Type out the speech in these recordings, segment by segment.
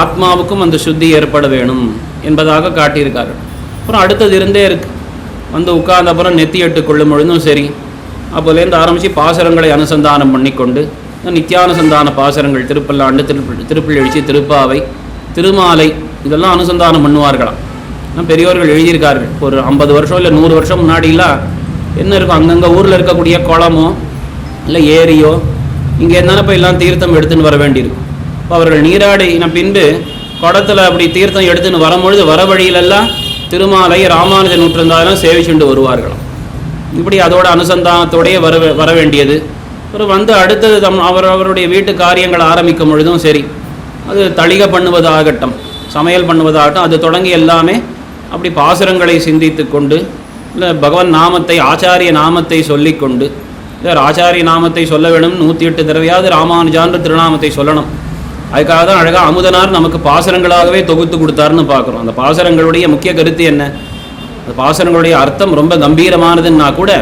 ஆத்மாவுக்கும் அந்த சுத்தி ஏற்பட வேணும் என்பதாக காட்டியிருக்கார்கள். அப்புறம் அடுத்தது இருந்தே இருக்கு. வந்து உட்கார்ந்த அப்புறம் நெத்தி எட்டு கொள்ளும் பொழுதும் சரி, அப்போலேருந்து ஆரம்பித்து பாசுரங்களை அனுசந்தானம் பண்ணிக்கொண்டு நித்தியானுசந்தான பாசுரங்கள் திருப்பல்லாண்டு, திருப்பள்ளி எழுச்சி, திருப்பாவை, திருமாலை இதெல்லாம் அனுசந்தானம் பண்ணுவார்களாம். பெரியோர்கள் எழுதியிருக்கார்கள். ஒரு 50 வருஷம் இல்லை 100 வருஷம் முன்னாடிலாம் என்ன இருக்கும், அங்கங்கே ஊரில் இருக்கக்கூடிய குளமோ இல்லை ஏரியோ இங்கே என்னென்ன போய் எல்லாம் தீர்த்தம் எடுத்துன்னு வர வேண்டியிருக்கும். இப்போ அவர்கள் நீராடின பின்பு குடத்தில் அப்படி தீர்த்தம் எடுத்துன்னு வரும்பொழுது வர வழியிலெல்லாம் திருமாலை, ராமானுஜ நூற்றந்தாலும் சேவிச்சுண்டு வருவார்களாம். இப்படி அதோட அனுசந்தானத்தோடையே வர வேண்டியது. அப்புறம் வந்து அடுத்தது அவருடைய வீட்டு காரியங்கள் ஆரம்பிக்கும் பொழுதும் சரி, அது தளிகை பண்ணுவதாகட்டும், சமையல் பண்ணுவதாகட்டும், அது தொடங்கி எல்லாமே அப்படி பாசுரங்களை சிந்தித்து கொண்டு, இல்லை பகவான் நாமத்தை, ஆச்சாரிய நாமத்தை சொல்லிக்கொண்டு, இல்லை ஆச்சாரிய நாமத்தை சொல்ல வேணும் 108 தடவையாவது ராமானுஜான்ற திருநாமத்தை சொல்லணும். அதுக்காக தான் அழகாக அமுதனார் நமக்கு பாசுரங்களாகவே தொகுத்து கொடுத்தாருன்னு பார்க்குறோம். அந்த பாசுரங்களுடைய முக்கிய கருத்து என்ன? அந்த பாசுரங்களுடைய அர்த்தம் ரொம்ப கம்பீரமானதுன்னா கூட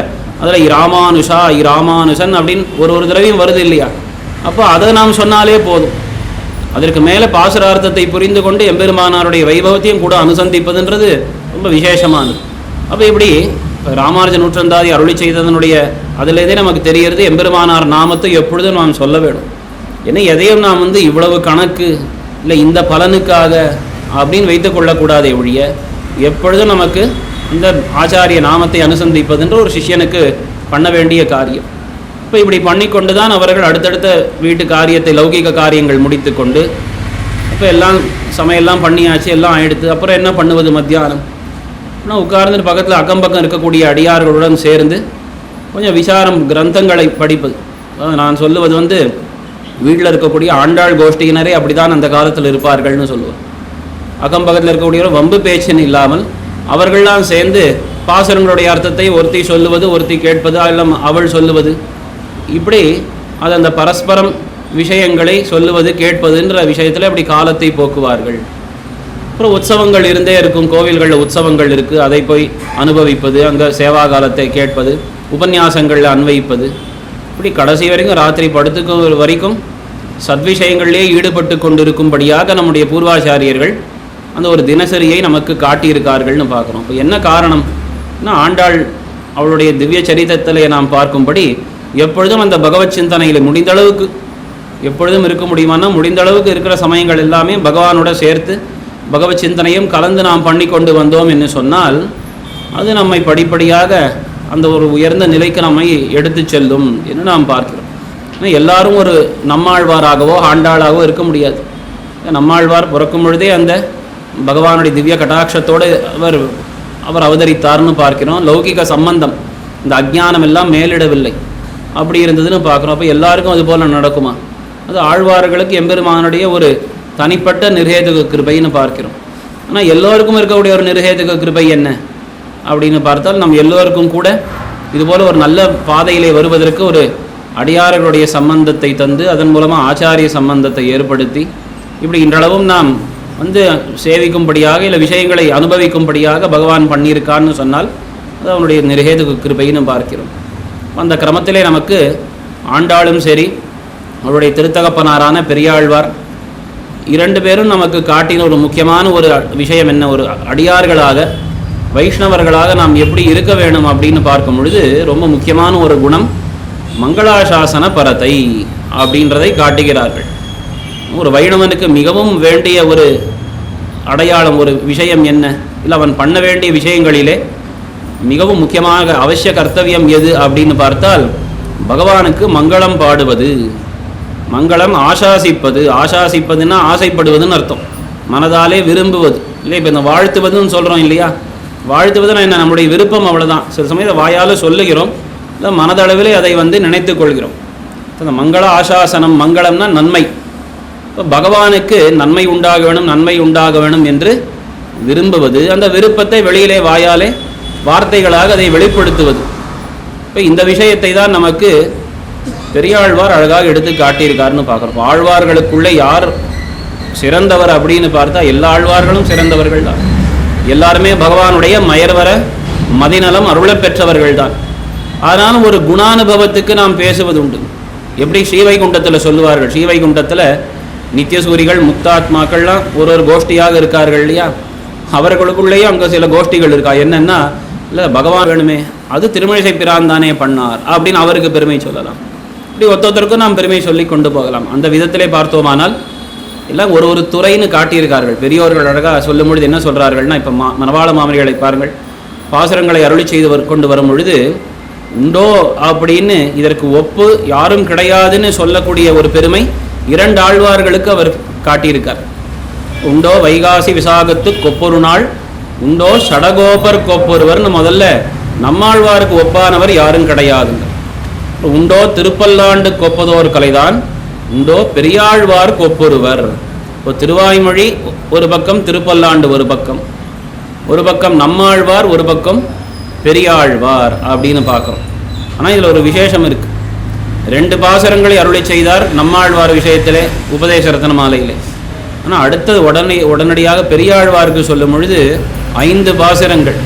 அதில் இராமானுஷா, இராமானுஷன் அப்படின்னு ஒரு தடவையும் வருது இல்லையா? அப்போ அதை நாம் சொன்னாலே போதும். அதற்கு மேலே பாசுரார்த்தத்தை புரிந்து கொண்டு எம்பெருமானாருடைய வைபவத்தையும் கூட அனுசந்திப்பதுன்றது ரொம்ப விசேஷமானது. அப்போ இப்படி ராமானுஜ நூற்றந்தாதி அருளி செய்ததனுடைய அதிலேருந்தே நமக்கு தெரிகிறது எம்பெருமானார் நாமத்தை எப்பொழுதும் நாம் சொல்ல வேணும். ஏன்னா எதையும் நாம் வந்து இவ்வளவு கணக்கு இல்லை இந்த பலனுக்காக அப்படின்னு வைத்து கொள்ளக்கூடாதே ஒழிய, எப்பொழுதும் நமக்கு இந்த ஆச்சாரிய நாமத்தை அனுசந்திப்பதுன்ற ஒரு சிஷ்யனுக்கு பண்ண வேண்டிய காரியம். இப்போ இப்படி பண்ணிக்கொண்டு தான் அவர்கள் அடுத்தடுத்த வீட்டு காரியத்தை, லௌகிக காரியங்கள் முடித்து கொண்டு, இப்போ எல்லாம் சமையல்லாம் பண்ணியாச்சு, எல்லாம் ஆயிடுத்து. அப்புறம் என்ன பண்ணுவது? மத்தியானம் ஆனால் உட்கார்ந்து பக்கத்தில் அக்கம்பக்கம் இருக்கக்கூடிய அடியார்களுடன் சேர்ந்து கொஞ்சம் விசாரம், கிரந்தங்களை படிப்பது. நான் சொல்லுவது வந்து வீட்டில் இருக்கக்கூடிய ஆண்டாள் கோஷ்டியினரே அப்படி தான் அந்த காலத்தில் இருப்பார்கள்னு சொல்லுவார். அக்கம்பக்கத்தில் இருக்கக்கூடிய வம்பு பேச்சுன்னு இல்லாமல் அவர்கள்லாம் சேர்ந்து பாசுரங்களுடைய அர்த்தத்தை ஒருத்தி சொல்லுவது, ஒருத்தி கேட்பது, எல்லாம் அவள் சொல்லுவது, இப்படி அது அந்த பரஸ்பரம் விஷயங்களை சொல்லுவது, கேட்பதுன்ற விஷயத்தில் அப்படி காலத்தை போக்குவார்கள். அப்புறம் உற்சவங்கள் இருந்தே இருக்கும். கோவில்களில் உற்சவங்கள் இருக்குது, அதை போய் அனுபவிப்பது, அங்கே சேவா காலத்தை கேட்பது, உபன்யாசங்களில் அன்வைப்பது, இப்படி கடைசி வரைக்கும் ராத்திரி படுத்துக்கும் வரைக்கும் சத்விஷயங்களிலே ஈடுபட்டு கொண்டிருக்கும்படியாக நம்முடைய பூர்வாச்சாரியர்கள் அந்த ஒரு தினசரியை நமக்கு காட்டியிருக்கார்கள்னு பார்க்குறோம். இப்போ என்ன காரணம்னா, ஆண்டாள் அவளுடைய திவ்ய சரித்திரத்திலே நாம் பார்க்கும்படி எப்பொழுதும் அந்த பகவத் சிந்தனையில் முடிந்த அளவுக்கு எப்பொழுதும் இருக்க முடியுமானா முடிந்த அளவுக்கு இருக்கிற சமயங்கள் எல்லாமே பகவானோட சேர்த்து பகவத் சிந்தனையும் கலந்து நாம் பண்ணி கொண்டு வந்தோம் என்று சொன்னால் அது நம்மை படிப்படியாக அந்த ஒரு உயர்ந்த நிலைக்கு நம்மை எடுத்து செல்லும் என்று நாம் பார்க்கிறோம். எல்லாரும் ஒரு நம்மாழ்வாராகவோ ஆண்டாளாகவோ இருக்க முடியாது. நம்மாழ்வார் பிறக்கும் பொழுதே அந்த பகவானுடைய திவ்ய கடாட்சத்தோடு அவர் அவதரித்தார்னு பார்க்கிறோம். லௌகிக சம்பந்தம், இந்த அஜ்ஞானம் எல்லாம் மேலிடவில்லை, அப்படி இருந்ததுன்னு பார்க்குறோம். அப்போ எல்லாருக்கும் அது போல் நடக்குமா? அது ஆழ்வார்களுக்கு எம்பெருமானுடைய ஒரு தனிப்பட்ட நிர்ஹேதுக கிருபைன்னு பார்க்கிறோம். ஆனால் எல்லோருக்கும் இருக்கக்கூடிய ஒரு நிர்ஹேதுக கிருபை என்ன அப்படின்னு பார்த்தால், நம் எல்லோருக்கும் கூட இதுபோல் ஒரு நல்ல பாதையிலே வருவதற்கு ஒரு அடியார்களுடைய சம்பந்தத்தை தந்து அதன் மூலமாக ஆச்சாரிய சம்பந்தத்தை ஏற்படுத்தி இப்படி இன்றளவும் நாம் வந்து சேவிக்கும்படியாக இல்லை விஷயங்களை அனுபவிக்கும்படியாக பகவான் பண்ணியிருக்கான்னு சொன்னால் அது அவனுடைய நிர்ஹேதுக கிருபைன்னு பார்க்கிறோம். அந்த கிரமத்திலே நமக்கு ஆண்டாளும் சரி, அவருடைய திருத்தகப்பனாரான பெரியாழ்வார், 2 பேரும் நமக்கு காட்டின ஒரு முக்கியமான ஒரு விஷயம் என்ன, ஒரு அடியார்களாக வைஷ்ணவர்களாக நாம் எப்படி இருக்க வேணும் அப்படின்னு பார்க்கும் பொழுது ரொம்ப முக்கியமான ஒரு குணம் மங்களாசாசன பரத்தை அப்படின்றதை காட்டுகிறார்கள். ஒரு வைணவனுக்கு மிகவும் வேண்டிய ஒரு அடையாளம், ஒரு விஷயம் என்ன, இல்லை அவன் பண்ண வேண்டிய விஷயங்களிலே மிகவும் முக்கியமாக அவசிய கர்த்தவியம் எது அப்படின்னு பார்த்தால் பகவானுக்கு மங்களம் பாடுவது, மங்களம் ஆசாசிப்பது. ஆசாசிப்பதுன்னா ஆசைப்படுவதுன்னு அர்த்தம், மனதாலே விரும்புவது இல்லை. இப்போ இந்த வாழ்த்துவதுன்னு சொல்கிறோம் இல்லையா, வாழ்த்துவதுன்னா என்ன, நம்முடைய விருப்பம், அவ்வளோதான். சில சமயம் வாயால் சொல்லுகிறோம், இல்லை மனதளவிலே அதை வந்து நினைத்து கொள்கிறோம். அந்த மங்கள ஆசாசனம், மங்களம்னா நன்மை. இப்போ பகவானுக்கு நன்மை உண்டாக வேணும், நன்மை உண்டாக வேணும் என்று விரும்புவது, அந்த விருப்பத்தை வெளியிலே வாயாலே வார்த்தைகளாக அதை வெளிப்படுத்துவது. இப்போ இந்த விஷயத்தை தான் நமக்கு பெரியாழ்வார் அழகாக எடுத்து காட்டியிருக்காருன்னு பார்க்குறோம். ஆழ்வார்களுக்குள்ளே யார் சிறந்தவர் அப்படின்னு பார்த்தா எல்லா ஆழ்வார்களும் சிறந்தவர்கள் தான். எல்லாருமே பகவானுடைய மயர்வர மதிநலம் அருளப் பெற்றவர்கள் தான். ஆனாலும் ஒரு குணானுபவத்துக்கு நாம் பேசுவது உண்டு. எப்படி ஸ்ரீவைகுண்டத்தில் சொல்லுவார்கள், ஸ்ரீவைகுண்டத்தில் நித்தியசூரிகள் முக்தாத்மாக்கள்லாம் ஒரு கோஷ்டியாக இருக்கார்கள் இல்லையா, அவர்களுக்குள்ளேயும் அங்கே சில கோஷ்டிகள் இருக்கா. என்னென்னா, இல்லை பகவான் வேணுமே, அது திருமழிசை பிரான் தானே பண்ணார் அப்படின்னு அவருக்கு பெருமை சொல்லலாம். இப்படி ஒருத்தருக்கும் நாம் பெருமை சொல்லி கொண்டு போகலாம். அந்த விதத்திலே பார்த்தோமானால் எல்லாம் ஒரு ஒரு துறைன்னு காட்டியிருக்கார்கள். பெரியோர்கள் அழகாக சொல்லும் பொழுது என்ன சொல்கிறார்கள்னா, இப்போ மணவாள மாமனிகளை பாருங்கள், பாசுரங்களை அருளி செய்து கொண்டு வரும் பொழுது உண்டோ அப்படின்னு இதற்கு ஒப்பு யாரும் கிடையாதுன்னு சொல்லக்கூடிய ஒரு பெருமை 2 ஆழ்வார்களுக்கு அவர் காட்டியிருக்கார். உண்டோ வைகாசி விசாகத்து கொப்பொரு நாள், உண்டோ சடகோபர் கொப்பொருவர்னு முதல்ல நம்மாழ்வாருக்கு ஒப்பானவர் யாரும் கிடையாதுங்க. உண்டோ திருப்பல்லாண்டு கொப்பதோர் கலைதான், உண்டோ பெரியாழ்வார் கொப்பொருவர். இப்போ திருவாய்மொழி ஒரு பக்கம், திருப்பல்லாண்டு ஒரு பக்கம் நம்மாழ்வார், ஒரு பக்கம் பெரியாழ்வார் அப்படின்னு பார்க்குறோம். ஆனால் இதில் ஒரு விசேஷம் இருக்குது. 2 பாசுரங்களை அருளை செய்தார் நம்மாழ்வார் விஷயத்திலே உபதேச ரத்ன மாலையிலே. ஆனால் அடுத்தது உடனடியாக பெரியாழ்வாருக்கு சொல்லும் பொழுது 5 பாசுரங்கள்.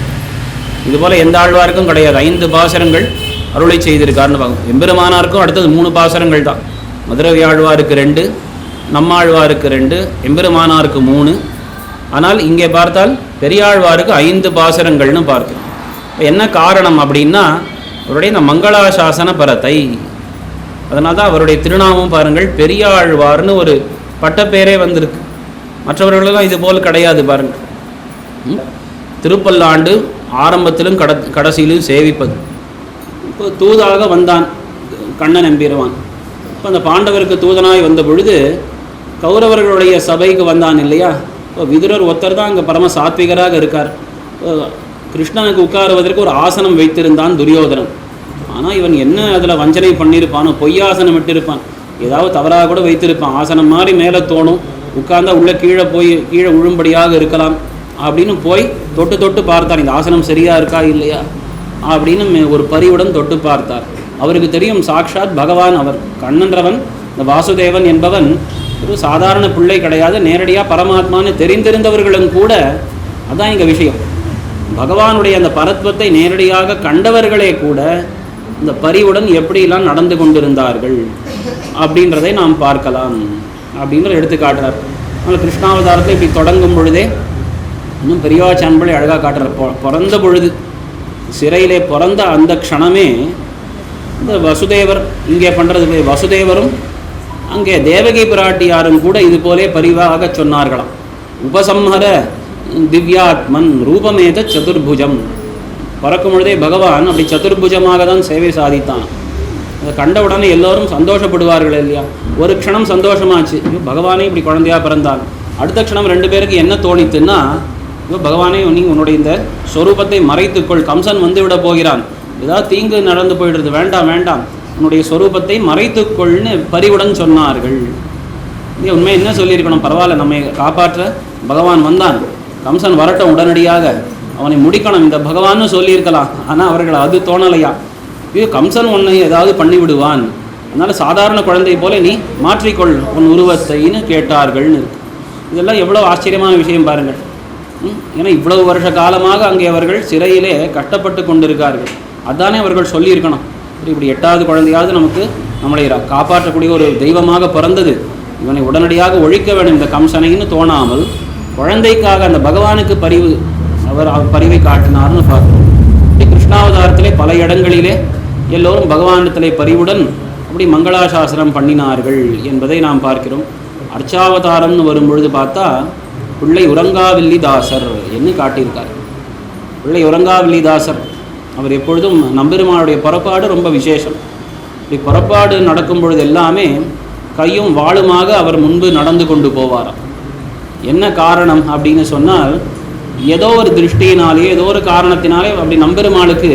இதுபோல் எந்த ஆழ்வாருக்கும் கிடையாது. 5 பாசுரங்கள் அருளை செய்திருக்காருன்னு பார்க்கணும். எம்பெருமானாருக்கும் அடுத்தது 3 பாசுரங்கள் தான். மதுரவி ஆழ்வாருக்கு 2, நம்மாழ்வாருக்கு 2, எம்பெருமானாருக்கு 3. ஆனால் இங்கே பார்த்தால் பெரியாழ்வாருக்கு 5 பாசுரங்கள்னு பார்க்கிறோம். என்ன காரணம் அப்படின்னா, அவருடைய இந்த மங்களாசாசன பரத்தை. அதனால தான் அவருடைய திருநாமம் பாருங்கள், பெரியாழ்வார்னு ஒரு பட்டப்பேரே வந்திருக்கு. மற்றவர்களெல்லாம் இது போல் கிடையாது பாருங்கள். திருப்பல்லாண்டு ஆரம்பத்திலும் கடைசியிலும் சேவிப்பது. இப்போ தூதாக வந்தான் கண்ணன் எம்பீரவான். இப்போ அந்த பாண்டவருக்கு தூதனாய் வந்த பொழுது கௌரவர்களுடைய சபைக்கு வந்தான் இல்லையா. இப்போ விதுரர் ஒருத்தர் தான் அங்கே பரம சாத்விகராக இருக்கார். கிருஷ்ணனுக்கு உட்காருவதற்கு ஒரு ஆசனம் வைத்திருந்தான் துரியோதனன். ஆனால் இவன் என்ன அதில் வஞ்சனை பண்ணியிருப்பானோ, பொய்யாசனம் விட்டிருப்பான், ஏதாவது தவறாக கூட வைத்திருப்பான். ஆசனம் மாதிரி மேலே தோணும், உட்கார்ந்தா உள்ளே கீழே விழும்படியாக இருக்கலாம் அப்படின்னு போய் தொட்டு பார்த்தார், இந்த ஆசனம் சரியாக இருக்கா இல்லையா அப்படின்னு ஒரு பரிவுடன் தொட்டு பார்த்தார். அவருக்கு தெரியும் சாக்ஷாத் பகவான் அவர். கண்ணன்றவன் இந்த வாசுதேவன் என்பவன் ஒரு சாதாரண பிள்ளை கிடையாது, நேரடியாக பரமாத்மான்னு தெரிந்திருந்தவர்களும் கூட. அதான் இங்கே விஷயம். பகவானுடைய அந்த பரத்வத்தை நேரடியாக கண்டவர்களே கூட இந்த பரிவுடன் எப்படிலாம் நடந்து கொண்டிருந்தார்கள் அப்படின்றதை நாம் பார்க்கலாம் அப்படின்ற எடுத்துக்காட்டுறார். அதனால் கிருஷ்ணாவதாரத்தை இப்படி தொடங்கும் பொழுதே இன்னும் பெரியவாச்சான்பளை அழகாக காட்டுறார். பிறந்த பொழுது சிறையிலே பிறந்த அந்த க்ஷணமே இந்த வசுதேவர் இங்கே பண்ணுறது, வசுதேவரும் அங்கே தேவகி பிராட்டியாரும் கூட இது போலே பரிவாக சொன்னார்களாம். உபசம்ஹர திவ்யாத்மன் ரூபமேத சதுர்புஜம். பறக்கும் பொழுதே பகவான் அப்படி சதுர்புஜமாக தான் சேவை சாதித்தான். அதை கண்ட உடனே எல்லோரும் சந்தோஷப்படுவார்கள் இல்லையா. ஒரு க்ஷணம் சந்தோஷமாச்சு, பகவானே இப்படி குழந்தையாக பிறந்தான். அடுத்த க்ஷணம் 2 பேருக்கு என்ன தோணித்துன்னா, பகவானே நீ உன்னுடைய இந்த ஸ்வரூபத்தை மறைத்துக்கொள், கம்சன் வந்து விட போகிறான், ஏதாவது தீங்கு நடந்து போயிடுறது, வேண்டாம் உன்னுடைய ஸ்வரூபத்தை மறைத்துக்கொள்னு பரிவுடன் சொன்னார்கள். இது உண்மை என்ன சொல்லியிருக்கணும், பரவாயில்ல நம்மை காப்பாற்ற பகவான் வந்தான், கம்சன் வரட்டும், உடனடியாக அவனை முடிக்கணும் இந்த பகவான்னு சொல்லியிருக்கலாம். ஆனால் அவர்கள் அது தோணலையா. இது கம்சன் உன்னை ஏதாவது பண்ணிவிடுவான், அதனால் சாதாரண குழந்தை போல நீ மாற்றிக்கொள் உன் உருவத்தைன்னு கேட்டார்கள்னு இருக்கு. இதெல்லாம் எவ்வளோ ஆச்சரியமான விஷயம் பாருங்கள். ஏன்னா இவ்வளவு வருஷ காலமாக அங்கே அவர்கள் சிறையிலே கஷ்டப்பட்டு கொண்டிருக்கார்கள். அதானே அவர்கள் சொல்லியிருக்கணும், இப்படி 8வது குழந்தையாவது நமக்கு நம்மளை காப்பாற்றக்கூடிய ஒரு தெய்வமாக பிறந்தது, இவனை உடனடியாக ஒழிக்க வேண்டும் இந்த கம்சனைன்னு தோணாமல் குழந்தைக்காக அந்த பகவானுக்கு அவர் பரிவை காட்டினார்னு பார்க்கிறோம். கிருஷ்ணாவதாரத்திலே பல இடங்களிலே எல்லோரும் பகவானத்திலே பரிவுடன் அப்படி மங்களாசாசனம் பண்ணினார்கள் என்பதை நாம் பார்க்கிறோம். அர்ச்சாவதாரம்னு வரும்பொழுது பார்த்தா பிள்ளை உறங்காவில்லிதாசர் என்று காட்டியிருக்கார். பிள்ளை உறங்காவில்லிதாசர் அவர் எப்பொழுதும் நம்பெருமானுடைய புறப்பாடு ரொம்ப விசேஷம். இப்படி புறப்பாடு நடக்கும் பொழுது எல்லாமே கையும் வாளுமாக அவர் முன்பு நடந்து கொண்டு போவாராம். என்ன காரணம் அப்படின்னு சொன்னால், ஏதோ ஒரு திருஷ்டியினாலேயே ஏதோ ஒரு காரணத்தினாலே அப்படி நம்பெருமாளுக்கு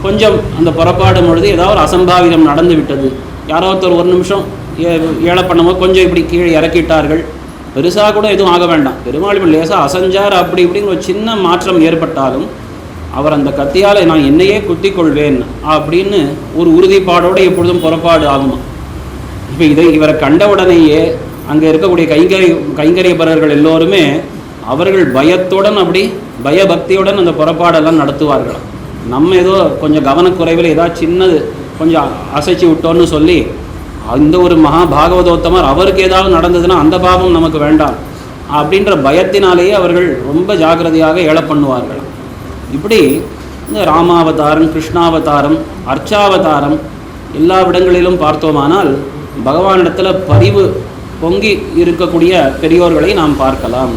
கொஞ்சம் அந்த புறப்பாடும் பொழுது ஏதாவது ஒரு அசம்பாவிதம் நடந்து விட்டது. யாரோ ஒருத்தர் 1 நிமிஷம் ஏழை பண்ணும்போது கொஞ்சம் இப்படி கீழே இறக்கிட்டார்கள், பெருசாக கூட எதுவும் ஆக வேண்டாம், பெருமாள் இப்படி லேசாக அசைஞ்சார் அப்படி இப்படின்னு ஒரு சின்ன மாற்றம் ஏற்பட்டாலும் அவர் அந்த கத்தியால் நான் என்னையே குத்தி கொள்வேன் அப்படின்னு ஒரு உறுதிப்பாடோடு எப்பொழுதும் புறப்பாடு ஆகுமா. இப்போ இவரை கண்டவுடனேயே அங்கே இருக்கக்கூடிய கைங்கரியபரர்கள் எல்லோருமே அவர்கள் பயத்துடன் அப்படி பயபக்தியுடன் அந்த புறப்பாடெல்லாம் நடத்துவார்களாம். நம்ம ஏதோ கொஞ்சம் கவனக்குறைவில் ஏதாவது சின்னது கொஞ்சம் அசைச்சு விட்டோன்னு சொல்லி இந்த ஒரு மகா பாகவதோத்தமர் அவருக்கு ஏதாவது நடந்ததுன்னா அந்த பாவம் நமக்கு வேண்டாம் அப்படின்ற பயத்தினாலேயே அவர்கள் ரொம்ப ஜாக்கிரதையாக ஏழ பண்ணுவார்கள். இப்படி இந்த ராமாவதாரம், கிருஷ்ணாவதாரம், அர்ச்சாவதாரம் எல்லா இடங்களிலும் பார்த்தோமானால் பகவானிடத்தில் பரிவு பொங்கி இருக்கக்கூடிய பெரியோர்களை நாம் பார்க்கலாம்.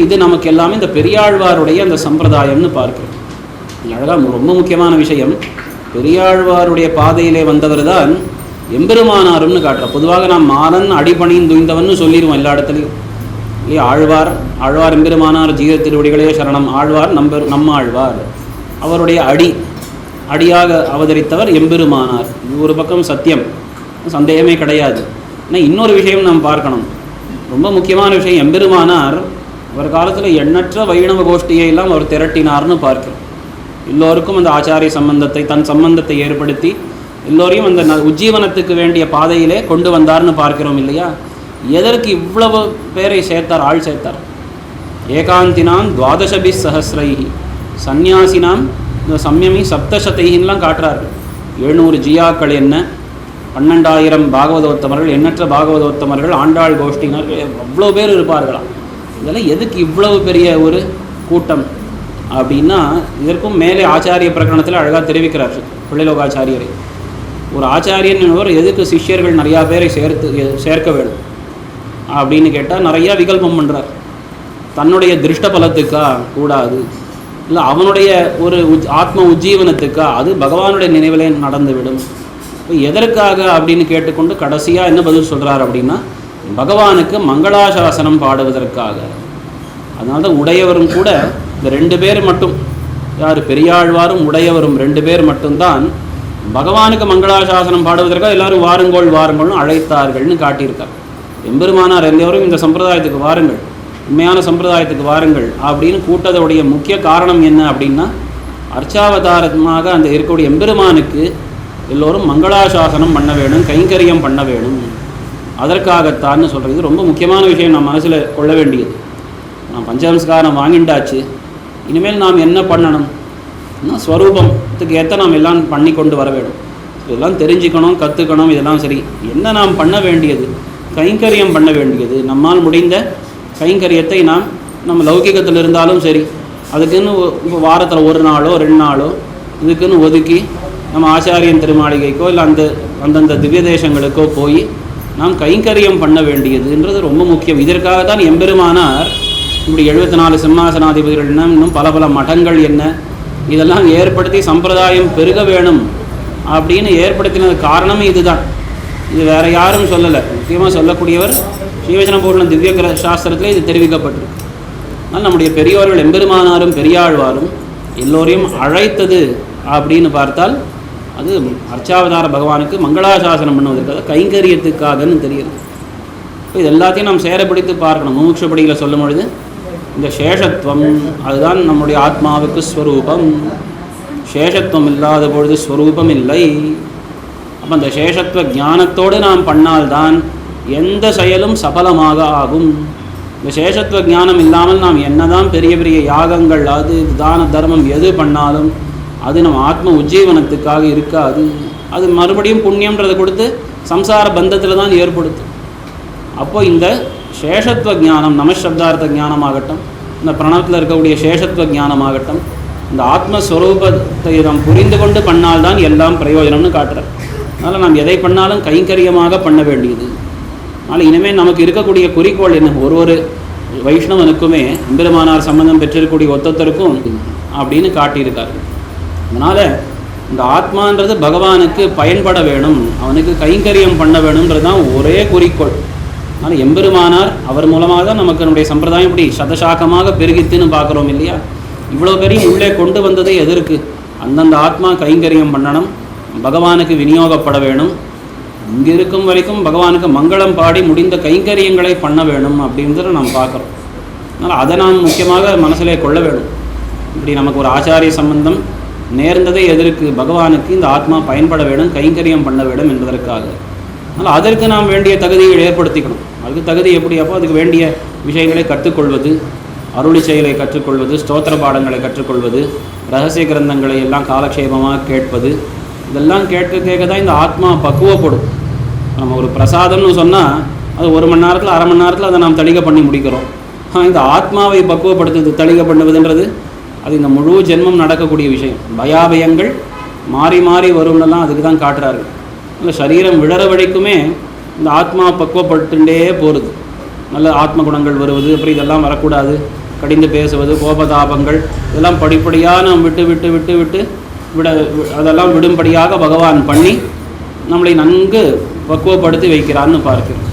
இது நமக்கு எல்லாமே இந்த பெரியாழ்வாருடைய அந்த சம்பிரதாயம்னு பார்க்கிறோம். அழகாக ரொம்ப முக்கியமான விஷயம், பெரியாழ்வாருடைய பாதையிலே வந்தவர் தான் எம்பெருமானாரும்னு காட்டுறோம். பொதுவாக நாம் மாறன் அடிபணியும் துய்ந்தவன்னு சொல்லிடுவோம் எல்லா இடத்துலையும். ஆழ்வார் எம்பெருமானார் ஜீவ திருவடிகளே சரணம். ஆழ்வார் நம்ம ஆழ்வார், அவருடைய அடியாக அவதரித்தவர் எம்பெருமானார். இது ஒரு பக்கம் சத்தியம், சந்தேகமே கிடையாது. ஆனால் இன்னொரு விஷயம் நாம் பார்க்கணும், ரொம்ப முக்கியமான விஷயம். எம்பெருமானார் அவர் காலத்தில் எண்ணற்ற வைணவ கோஷ்டியெல்லாம் அவர் திரட்டினார்னு பார்க்கிறோம். எல்லோருக்கும் அந்த ஆச்சாரிய சம்பந்தத்தை, தன் சம்பந்தத்தை ஏற்படுத்தி எல்லோரையும் அந்த உஜ்ஜீவனத்துக்கு வேண்டிய பாதையிலே கொண்டு வந்தார்னு பார்க்கிறோம் இல்லையா? எதற்கு இவ்வளவு பேரை சேர்த்தார், ஆள் சேர்த்தார்? ஏகாந்தினாம் துவாதசபி சஹசிரைஹி சந்நியாசினாம் சம்யமி சப்தசதைலாம் காட்டுறார்கள். 700 ஜியாக்கள் என்ன, 12,000 பாகவதோத்தமர்கள், எண்ணற்ற பாகவதோத்தமர்கள், ஆண்டாள் கோஷ்டினர், அவ்வளோ பேர் இருப்பார்களாம். இதெல்லாம் எதுக்கு இவ்வளவு பெரிய ஒரு கூட்டம் அப்படின்னா, இதற்கும் மேலே ஆச்சாரிய பிரகடனத்தில் அழகாக தெரிவிக்கிறார் பிள்ளைலோகாச்சாரியரை. ஒரு ஆச்சாரியன் என்பவர் எதுக்கு சிஷ்யர்கள் நிறையா பேரை சேர்க்க வேணும் அப்படின்னு கேட்டால் நிறையா விகல்பம் பண்ணுறார். தன்னுடைய திருஷ்ட பலத்துக்கா கூடாது, இல்லை அவனுடைய ஒரு ஆத்ம உஜ்ஜீவனத்துக்கா, அது பகவானுடைய நினைவிலே நடந்துவிடும். இப்போ எதற்காக அப்படின்னு கேட்டுக்கொண்டு கடைசியாக என்ன பதில் சொல்கிறார் அப்படின்னா, பகவானுக்கு மங்களாசாசனம் பாடுவதற்காக. அதனால தான் உடையவரும் கூட இந்த 2 பேர் மட்டும், யார் பெரியாழ்வாரும் உடையவரும் 2 பேர் மட்டும்தான் பகவானுக்கு மங்களாசாசனம் பாடுவதற்காக எல்லாரும் வாருங்கோள்னு அழைத்தார்கள்னு காட்டியிருக்கார். எம்பெருமானார் எல்லோரும் இந்த சம்பிரதாயத்துக்கு வாருங்கள், உண்மையான சம்பிரதாயத்துக்கு வாருங்கள் அப்படின்னு கூட்டதோடைய முக்கிய காரணம் என்ன அப்படின்னா, அர்ச்சாவதாரமாக அந்த இருக்கக்கூடிய எம்பெருமானுக்கு எல்லோரும் மங்களாசாசனம் பண்ண வேணும், கைங்கரியம் பண்ண வேணும், அதற்காகத்தான்னு சொல்கிறது. இது ரொம்ப முக்கியமான விஷயம், நம்ம மனசில் கொள்ள வேண்டியது. நாம் பஞ்சசம்ஸ்காரம் வாங்கிண்டாச்சு, இனிமேல் நாம் என்ன பண்ணணும், ஸ்வரூபத்துக்கு ஏற்ற நாம் எல்லாம் பண்ணி கொண்டு வர வேண்டும். இதெல்லாம் தெரிஞ்சுக்கணும், கற்றுக்கணும். இதெல்லாம் சரி, என்ன நாம் பண்ண வேண்டியது, கைங்கரியம் பண்ண வேண்டியது. நம்மால் முடிந்த கைங்கரியத்தை நம்ம லௌகிகத்தில் இருந்தாலும் சரி, அதுக்குன்னு இப்போ வாரத்தில் 1 நாளோ 2 நாளோ இதுக்குன்னு ஒதுக்கி நம்ம ஆச்சாரியன் திருமாளிகைக்கோ இல்லை அந்தந்த திவ்ய தேசங்களுக்கோ போய் நாம் கைங்கரியம் பண்ண வேண்டியதுன்றது ரொம்ப முக்கியம். இதற்காக தான் எம்பெருமானார் இப்படி 74 சிம்மாசனாதிபதிகள் என்ன, இன்னும் பல பல மடங்கள் என்ன, இதெல்லாம் ஏற்படுத்தி சம்பிரதாயம் பெருக வேணும் அப்படின்னு ஏற்படுத்தினது காரணமே இதுதான். இது வேறு யாரும் சொல்லலை. முக்கியமாக சொல்லக்கூடியவர் ஸ்ரீவச்சன பூர்ண திவ்ய சாஸ்திரத்தில் இது தெரிவிக்கப்பட்டிருக்கு. அதனால் நம்முடைய பெரியோர்கள் எம்பெருமானாரும் பெரியாழ்வாரும் எல்லோரையும் அழைத்தது அப்படின்னு பார்த்தால் அது அர்ச்சாவதார பகவானுக்கு மங்களாசாசனம் பண்ணுவதற்காக, கைங்கரியத்துக்காகன்னு தெரியுது. இப்போ இது எல்லாத்தையும் நாம் சேரப்பிடித்து பார்க்கணும். முமுட்சுபடியில் சொல்லும் பொழுது இந்த சேஷத்துவம் அதுதான் நம்முடைய ஆத்மாவுக்கு ஸ்வரூபம். சேஷத்துவம் இல்லாத பொழுது ஸ்வரூபம் இல்லை. அப்போ அந்த சேஷத்துவ ஞானத்தோடு நாம் பண்ணால்தான் எந்த செயலும் சபலமாக ஆகும். இந்த சேஷத்துவ ஞானம் இல்லாமல் நாம் என்னதான் பெரிய பெரிய யாகங்கள், அது தான தர்மம் எது பண்ணாலும் அது நம்ம ஆத்ம உஜ்ஜீவனத்துக்காக இருக்காது. அது மறுபடியும் புண்ணியன்றதை கொடுத்து சம்சார பந்தத்தில் தான் ஏற்படுத்தும். அப்போ இந்த சேஷத்துவ ஞானம், நமசப்தார்த்த ஞானமாகட்டும், இந்த பிரணவத்தில் இருக்கக்கூடிய சேஷத்துவ ஞானமாகட்டும், இந்த ஆத்மஸ்வரூபத்தை நாம் புரிந்து கொண்டு பண்ணால்தான் எல்லாம் பிரயோஜனம்னு காட்டுறார். அதனால் நாம் எதை பண்ணாலும் கைங்கரியமாக பண்ண வேண்டியது. அதனால் இனிமேல் நமக்கு இருக்கக்கூடிய குறிக்கோள் என்ன, ஒரு வைஷ்ணவனுக்குமே எம்பெருமானார் சம்பந்தம் பெற்றிருக்கக்கூடிய ஒத்தொத்தருக்கும் அப்படின்னு காட்டியிருக்காரு. அதனால் இந்த ஆத்மான்றது பகவானுக்கு பயன்பட வேணும், அவனுக்கு கைங்கரியம் பண்ண வேணுன்றது தான் ஒரே குறிக்கோள். அதனால் எம்பெருமானார் அவர் மூலமாக தான் நமக்கு நம்முடைய சம்பிரதாயம் இப்படி சதசாக்கமாக பெருகித்துன்னு பார்க்குறோம் இல்லையா? இவ்வளோ பெரிய உள்ளே கொண்டு வந்ததே எதற்கு? அந்தந்த ஆத்மா கைங்கரியம் பண்ணணும், பகவானுக்கு விநியோகப்பட வேணும், இங்கே இருக்கும் வரைக்கும் பகவானுக்கு மங்களம் பாடி முடிந்த கைங்கரியங்களை பண்ண வேணும் அப்படின்றத நாம் பார்க்குறோம். அதனால் அதை நாம் முக்கியமாக மனசிலே கொள்ள வேணும். இப்படி நமக்கு ஒரு ஆச்சாரிய சம்பந்தம் நேர்ந்ததே எதற்கு? பகவானுக்கு இந்த ஆத்மா பயன்பட வேணும், கைங்கரியம் பண்ண வேண்டும் என்பதற்காக. அதனால் அதற்கு நாம் வேண்டிய தகுதியை ஏற்படுத்திக்கணும். அதுக்கு தகுதி எப்படி? அப்போ அதுக்கு வேண்டிய விஷயங்களை கற்றுக்கொள்வது, அருளி செயலை கற்றுக்கொள்வது, ஸ்தோத்திர பாடங்களை கற்றுக்கொள்வது, ரகசிய கிரந்தங்களை எல்லாம் காலக்ஷேபமாக கேட்பது, இதெல்லாம் கேட்க தான் இந்த ஆத்மா பக்குவப்படும். நம்ம ஒரு பிரசாதம்னு சொன்னால் அது 1 மணி நேரத்தில், அரை மணி நேரத்தில் அதை நாம் தளிகை பண்ணி முடிக்கிறோம். இந்த ஆத்மாவை பக்குவப்படுத்துது தளிகை பண்ணுவதுன்றது அது இந்த முழு ஜென்மம் நடக்கக்கூடிய விஷயம். பயாபயங்கள் மாறி மாறி வரும்னெல்லாம் அதுக்கு தான் காட்டுறாரு. அந்த சரீரம் விழற வரைக்குமே இந்த ஆத்மா பக்குவப்பட்டுட்டே போகிறது. நல்ல ஆத்ம குணங்கள் வருவது, அப்புறம் இதெல்லாம் வரக்கூடாது, கடிந்து பேசுவது, கோபதாபங்கள் இதெல்லாம் படிப்படியாக நாம் விட்டு விட்டு விட்டு விட்டு அதெல்லாம் விடும்படியாக பகவான் பண்ணி நம்மளை நன்கு பக்குவப்படுத்தி வைக்கிறான்னு பார்க்கிறோம்.